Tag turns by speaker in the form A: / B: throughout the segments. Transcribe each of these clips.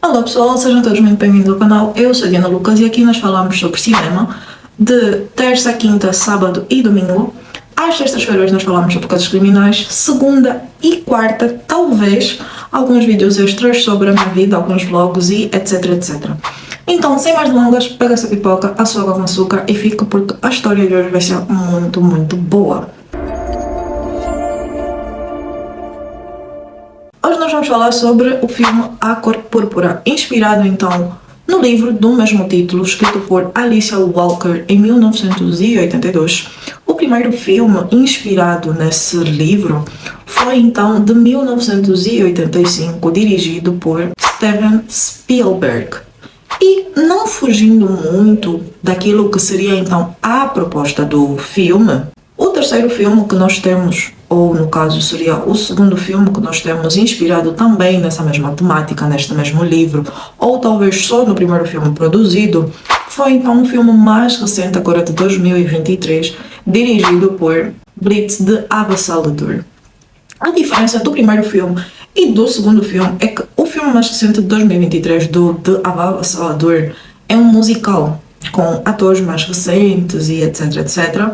A: Olá pessoal, sejam todos muito bem-vindos ao canal. Eu sou a Diana Lucas e aqui nós falamos sobre cinema de terça, quinta, sábado e domingo. Às sextas-feiras nós falamos sobre casos criminais, segunda e quarta, talvez, alguns vídeos extras sobre a minha vida, alguns vlogs e etc, etc. Então, sem mais delongas, pega essa pipoca, a sua água com açúcar e fica porque a história de hoje vai ser muito, muito boa. Hoje nós vamos falar sobre o filme A Cor Púrpura, inspirado então no livro do mesmo título, escrito por Alicia Walker em 1982. O primeiro filme inspirado nesse livro foi então de 1985, dirigido por Steven Spielberg. E não fugindo muito daquilo que seria então a proposta do filme, o terceiro filme que nós temos, ou no caso seria o segundo filme que nós temos inspirado também nessa mesma temática, neste mesmo livro, ou talvez só no primeiro filme produzido, foi então um filme mais recente, agora de 2023, dirigido por Blitz de Avassalador. A diferença do primeiro filme e do segundo filme é que o filme mais recente de 2023 do The Avassalador é um musical, com atores mais recentes e etc, etc.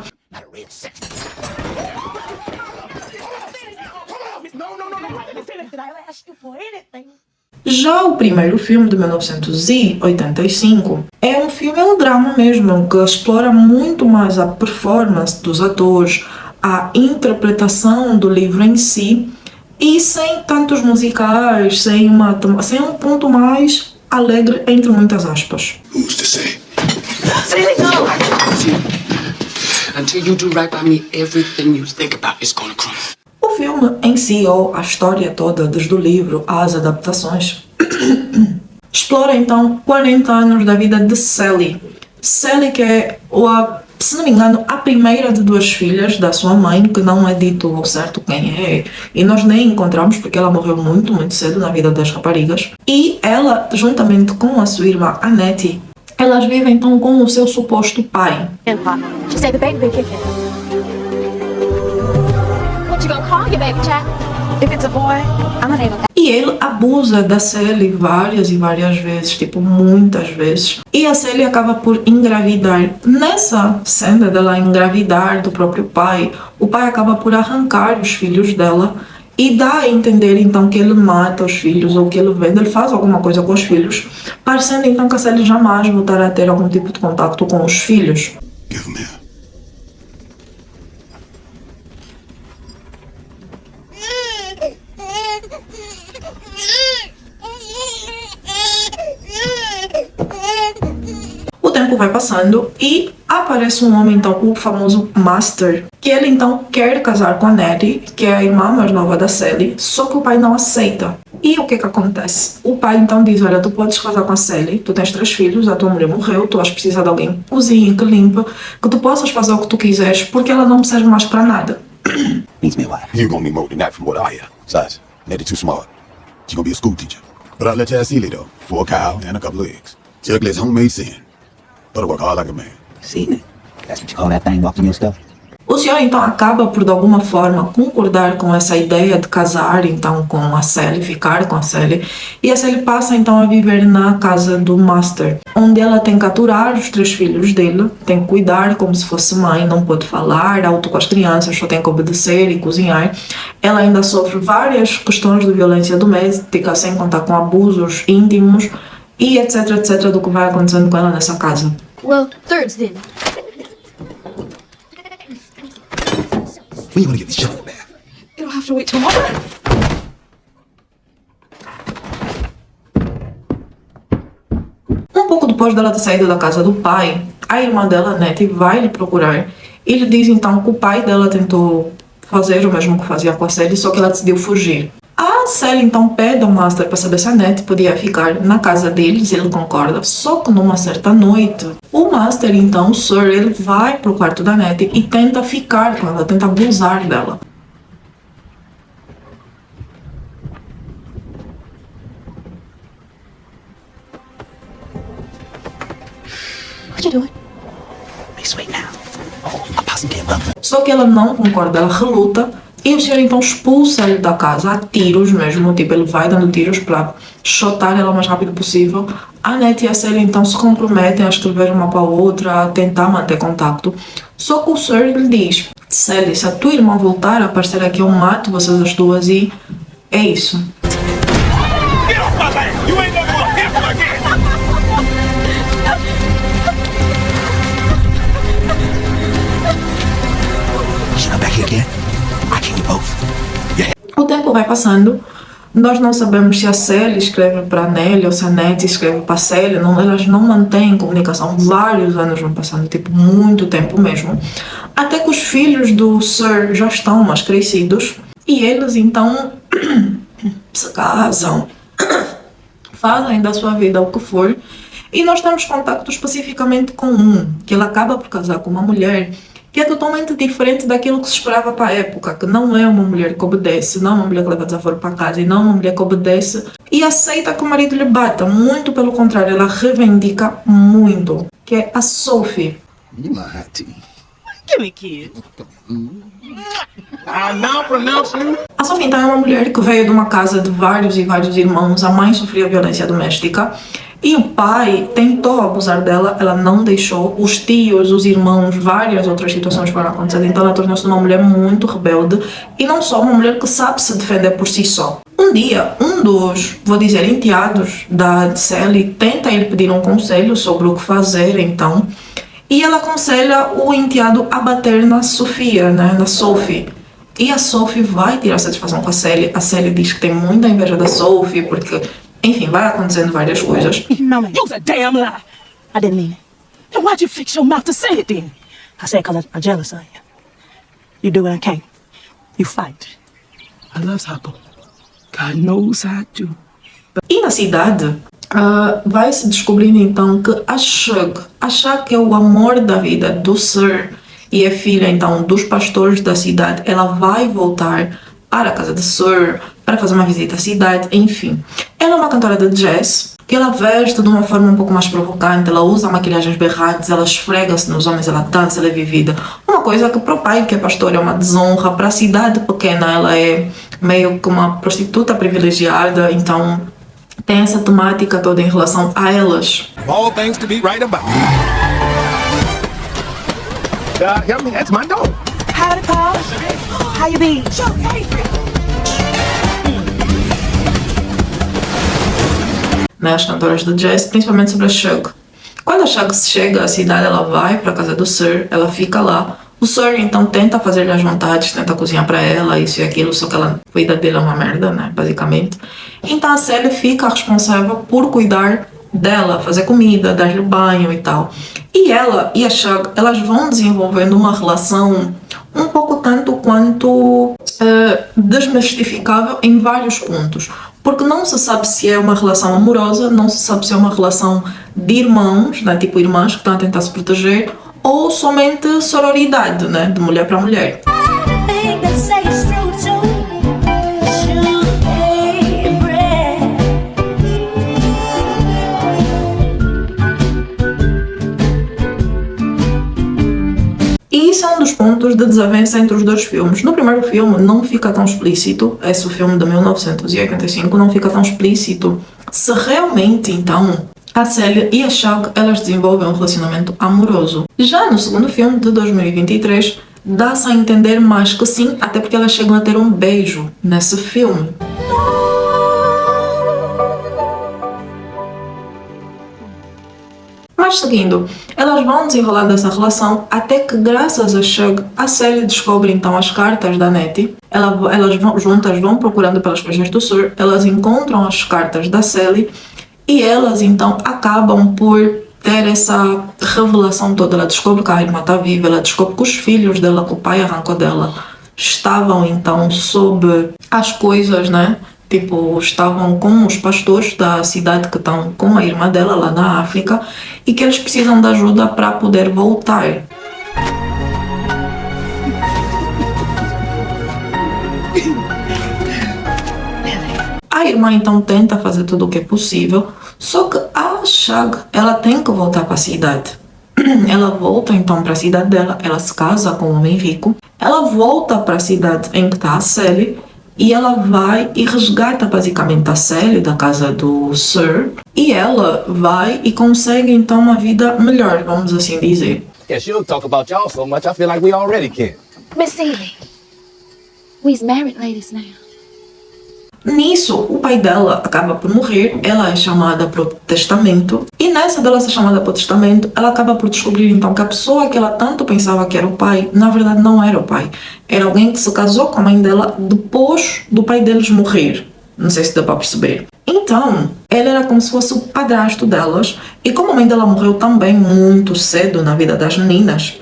A: Já o primeiro filme, de 1985, é um drama mesmo, que explora muito mais a performance dos atores, a interpretação do livro em si, e sem tantos musicais, sem um ponto mais alegre, entre muitas aspas.
B: Who's to say?
C: Until you do right by me, everything you think about is gonna crumble.
A: O filme em si, ou a história toda, desde o livro às adaptações, explora então 40 anos da vida de Sally. Sally, que é, se não me engano, a primeira de duas filhas da sua mãe, que não é dito ao certo quem é, e nós nem encontramos porque ela morreu muito, muito cedo na vida das raparigas. E ela, juntamente com a sua irmã Annette, elas vivem então com o seu suposto pai.
D: She said the baby been kicking. What you gonna call your baby, Jack? If it's a boy, I'm gonna name him.
A: E ele abusa da Sally várias e várias vezes, tipo muitas vezes. E a Sally acaba por engravidar. Nessa cena dela engravidar do próprio pai, o pai acaba por arrancar os filhos dela e dá a entender então que ele mata os filhos ou que ele vende, ele faz alguma coisa com os filhos, parecendo então que a Sally jamais voltará a ter algum tipo de contato com os filhos.
B: Give him here.
A: O tempo vai passando e aparece um homem, então, o famoso Master, que ele então quer casar com a Nettie, que é a irmã mais nova da Sally, só que o pai não aceita. E o que acontece? O pai então diz: olha, tu podes casar com a Sally, tu tens 3 filhos, a tua mulher morreu, tu vais precisar de alguém que cozinhe, que limpe, que tu possas fazer o que tu quiseres, porque ela não serve mais para nada.
E: Needs me a wife.
B: You're gonna need more than that from what I hear. Besides, Nettie's too smart. She's gonna be a school teacher. But I'll let you have Celie though, for a cow and a couple of eggs. She ugly as homemade sin. But I work hard like a man.
E: See, that's what you call that thing walking your stuff?
A: O senhor então acaba por de alguma forma concordar com essa ideia de casar então com a Sally, ficar com a Sally, e a Sally passa então a viver na casa do Master, onde ela tem que aturar os 3 filhos dele, tem que cuidar como se fosse mãe, não pode falar alto com as crianças, só tem que obedecer e cozinhar. Ela ainda sofre várias questões de violência doméstica, sem contar com abusos íntimos e etc, etc, do que vai acontecendo com ela nessa casa.
D: Well, thirds then.
B: When you gonna get this shit out of the bath?
D: It'll have to wait till tomorrow.
A: Um pouco depois dela ter saído da casa do pai, a irmã dela, Nettie, vai lhe procurar e lhe diz então que o pai dela tentou fazer o mesmo que fazia com a Sally, só que ela decidiu fugir. A Sally então pede ao Master para saber se a Nettie podia ficar na casa deles, ele concorda, só que numa certa noite, o Master então, o Sir, ele vai pro quarto da Nettie e tenta ficar com ela, tenta abusar dela.
D: What you doing?
E: Please wait now. Oh, a possum can't love.
A: Só que ela não concorda, ela reluta, E o senhor então expulsa ele da casa a tiros mesmo, tipo, ele vai dando tiros para shotar ela o mais rápido possível. A Nettie e a Sally então se comprometem a escrever uma para a outra, a tentar manter contato. Só que o Sir lhe diz: Sally, se a tua irmã voltar a aparecer aqui, eu mato vocês as duas e é isso.
F: Get off my land! You ain't never gonna hear from again!
E: Should I back here again? I kill you both.
A: O tempo vai passando, nós não sabemos se a Sally escreve para a Nellie ou se a Nettie escreve para a Sally, elas não mantêm comunicação, vários anos vão passando, tipo, muito tempo mesmo, até que os filhos do Sir já estão mais crescidos e eles então se casam, fazem da sua vida o que for, e nós temos contato especificamente com um, que ele acaba por casar com uma mulher que é totalmente diferente daquilo que se esperava para a época, que não é uma mulher que obedece, não é uma mulher que leva desaforo para casa, e não é uma mulher que obedece e aceita que o marido lhe bata. Muito pelo contrário, ela reivindica muito, que é a Sophie.
B: You my hot tea.
F: Give me kid. I now pronounce you.
A: A Sophie então é uma mulher que veio de uma casa de vários e vários irmãos, a mãe sofria violência doméstica, e o pai tentou abusar dela, ela não deixou, os tios, os irmãos, várias outras situações foram acontecendo, então ela tornou-se uma mulher muito rebelde e não só uma mulher que sabe se defender por si só. Um dia, um dos, vou dizer, enteados da Sally tenta lhe pedir um conselho sobre o que fazer então, e ela aconselha o enteado a bater na Sofia, né, na Sophie. E a Sophie vai tirar satisfação com a Sally diz que tem muita inveja da Sophie porque... Enfim, vai acontecendo várias coisas.
G: No, man. It was a damn lie. I didn't mean it. Then why'd you fix your mouth to say it then? I said because I'm jealous of you. You do what I can't. You fight.
C: I love Sapo. God knows I do.
A: E na cidade, vai se descobrindo então que a Shug, que é o amor da vida do Sir e é filha então dos pastores da cidade, ela vai voltar para a casa do Sir para fazer uma visita à cidade, enfim. Ela é uma cantora de jazz, que ela veste de uma forma um pouco mais provocante, ela usa maquilhagens berrantes, ela esfrega-se nos homens, ela dança, ela é vivida. Uma coisa que para o pai, que é pastor, é uma desonra, para a cidade pequena ela é meio que uma prostituta privilegiada, então tem essa temática toda em relação a elas.
F: All things to be right about. Help me, that's my dog.
G: Howdy, Paul. How you be?
A: Né, as cantoras de jazz, principalmente sobre a Shug. Quando a Shug chega à cidade, ela vai para a casa do Sir, ela fica lá. O Sir então tenta fazer-lhe as vontades, tenta cozinhar para ela, isso e aquilo, só que a vida dele é uma merda, né, basicamente. Então a Sally fica responsável por cuidar dela, fazer comida, dar-lhe banho e tal. E ela e a Shug, elas vão desenvolvendo uma relação um pouco tanto quanto desmistificável em vários pontos. Porque não se sabe se é uma relação amorosa, não se sabe se é uma relação de irmãos, né, tipo irmãs que estão a tentar se proteger, ou somente sororidade, né, de mulher para mulher. E isso é um dos pontos de desavença entre os dois filmes. No primeiro filme não fica tão explícito, esse filme de 1985 não fica tão explícito se realmente então a Sally e a Shug elas desenvolvem um relacionamento amoroso. Já no segundo filme de 2023 dá-se a entender mais que sim, até porque elas chegam a ter um beijo nesse filme. Mas seguindo, elas vão desenrolando essa relação até que, graças a Shug, a Sally descobre então as cartas da Nettie. Elas juntas vão procurando pelas coisas do Sir, elas encontram as cartas da Sally e elas então acabam por ter essa revelação toda. Ela descobre que a irmã está viva, ela descobre que os filhos dela, que o pai arrancou dela, estavam então sob as coisas, né? Tipo, estavam com os pastores da cidade que estão com a irmã dela lá na África e que eles precisam de ajuda para poder voltar. A irmã então tenta fazer tudo o que é possível, só que a Shug, ela tem que voltar para a cidade. Ela volta então para a cidade dela, ela se casa com um homem rico, Ela volta para a cidade em que está a Sally e ela vai e resgata basicamente a Sally da casa do Sir e ela vai e consegue então uma vida melhor, vamos assim dizer.
F: Yeah, she'll talk about y'all so much, I feel like we already can.
D: Miss Seeley, we's married ladies now.
A: Nisso, o pai dela acaba por morrer, ela é chamada para o testamento e nessa dela ser chamada para o testamento, ela acaba por descobrir então que a pessoa que ela tanto pensava que era o pai, na verdade não era o pai. Era alguém que se casou com a mãe dela depois do pai deles morrer. Não sei se dá para perceber. Então, ele era como se fosse o padrasto delas e como a mãe dela morreu também muito cedo na vida das meninas,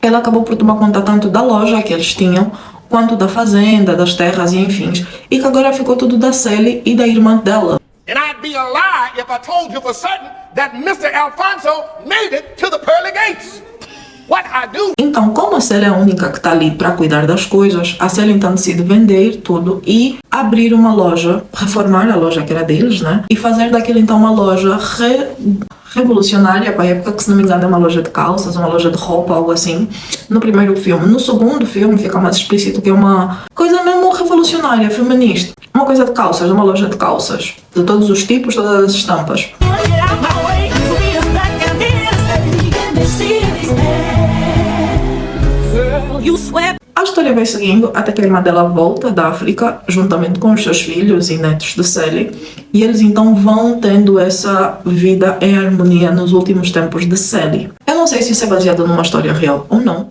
A: ela acabou por tomar conta tanto da loja que eles tinham quanto da fazenda, das terras e enfim, e que agora ficou tudo da Sally e da irmã dela.
F: And I'd be a lie if I told you for certain that Mr. Alfonso made it to the pearly gates. What I do?
A: Então, como a Sally é a única que está ali para cuidar das coisas, a Sally então decide vender tudo e abrir uma loja, reformar a loja que era deles, né? E fazer daquilo então uma loja revolucionária para a época, que se não me engano é uma loja de calças, uma loja de roupa, algo assim, no primeiro filme. No segundo filme fica mais explícito que é uma coisa mesmo revolucionária, feminista. Uma coisa de calças, uma loja de calças, de todos os tipos, todas as estampas. A história vai seguindo até que a irmã dela volta da África, juntamente com os seus filhos e netos de Sally, e eles então vão tendo essa vida em harmonia nos últimos tempos de Sally. Eu não sei se isso é baseado numa história real ou não,